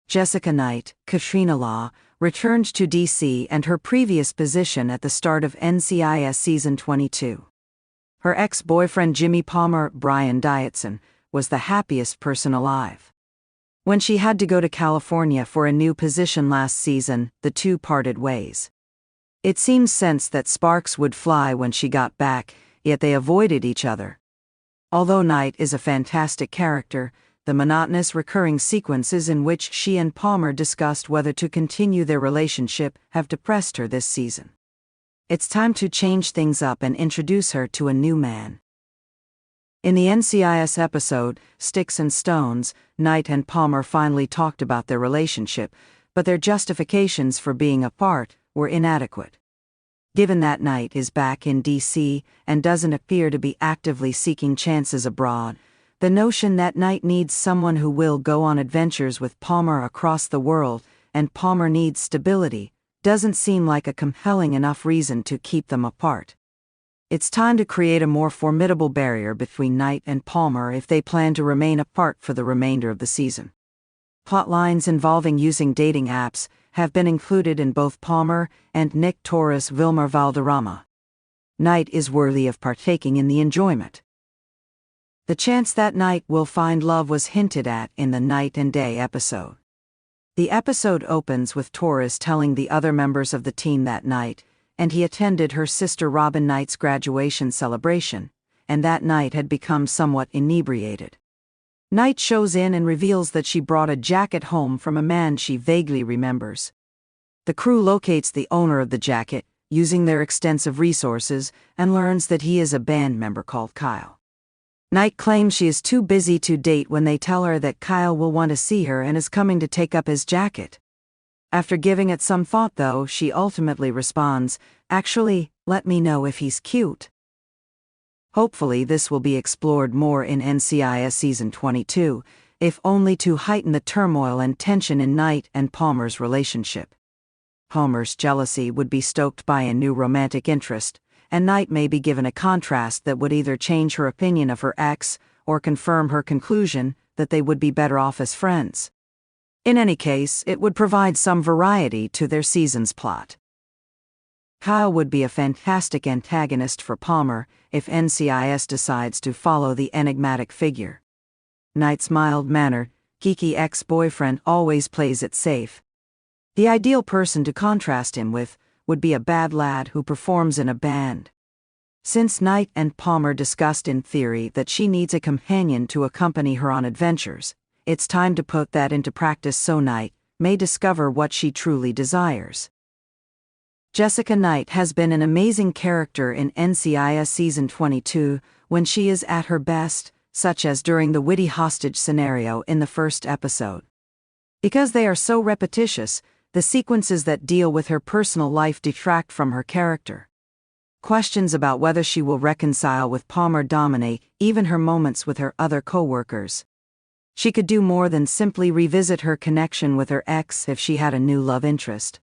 Jessica Knight, Katrina Law, returned to DC and her previous position at the start of NCIS Season 22. Her ex-boyfriend Jimmy Palmer, Brian Dietzen, was the happiest person alive. When she had to go to California for a new position last season, the two parted ways. It seemed sense that sparks would fly when she got back, yet they avoided each other. Although Knight is a fantastic character, the monotonous recurring sequences in which she and Palmer discussed whether to continue their relationship have depressed her this season. It's time to change things up and introduce her to a new man. In the NCIS episode, Sticks and Stones, Knight and Palmer finally talked about their relationship, but their justifications for being apart were inadequate. Given that Knight is back in DC and doesn't appear to be actively seeking chances abroad, the notion that Knight needs someone who will go on adventures with Palmer across the world and Palmer needs stability doesn't seem like a compelling enough reason to keep them apart. It's time to create a more formidable barrier between Knight and Palmer if they plan to remain apart for the remainder of the season. Plotlines involving using dating apps have been included in both Palmer and Nick Torres' Vilmar Valderrama. Knight is worthy of partaking in the enjoyment. The chance that Knight will find love was hinted at in the Night and Day episode. The episode opens with Torres telling the other members of the team that night, and he attended her sister Robin Knight's graduation celebration, and that night had become somewhat inebriated. Knight shows in and reveals that she brought a jacket home from a man she vaguely remembers. The crew locates the owner of the jacket, using their extensive resources, and learns that he is a band member called Kyle. Knight claims she is too busy to date when they tell her that Kyle will want to see her and is coming to take up his jacket. After giving it some thought though, she ultimately responds, "Actually, let me know if he's cute." Hopefully this will be explored more in NCIS Season 22, if only to heighten the turmoil and tension in Knight and Palmer's relationship. Palmer's jealousy would be stoked by a new romantic interest, and Knight may be given a contrast that would either change her opinion of her ex or confirm her conclusion that they would be better off as friends. In any case, it would provide some variety to their season's plot. Kyle would be a fantastic antagonist for Palmer if NCIS decides to follow the enigmatic figure. Knight's mild-mannered, geeky ex-boyfriend always plays it safe. The ideal person to contrast him with would be a bad lad who performs in a band. Since Knight and Palmer discussed in theory that she needs a companion to accompany her on adventures, it's time to put that into practice so Knight may discover what she truly desires. Jessica Knight has been an amazing character in NCIS Season 22 when she is at her best, such as during the witty hostage scenario in the first episode. Because they are so repetitious, the sequences that deal with her personal life detract from her character. Questions about whether she will reconcile with Palmer dominate even her moments with her other co-workers. She could do more than simply revisit her connection with her ex if she had a new love interest.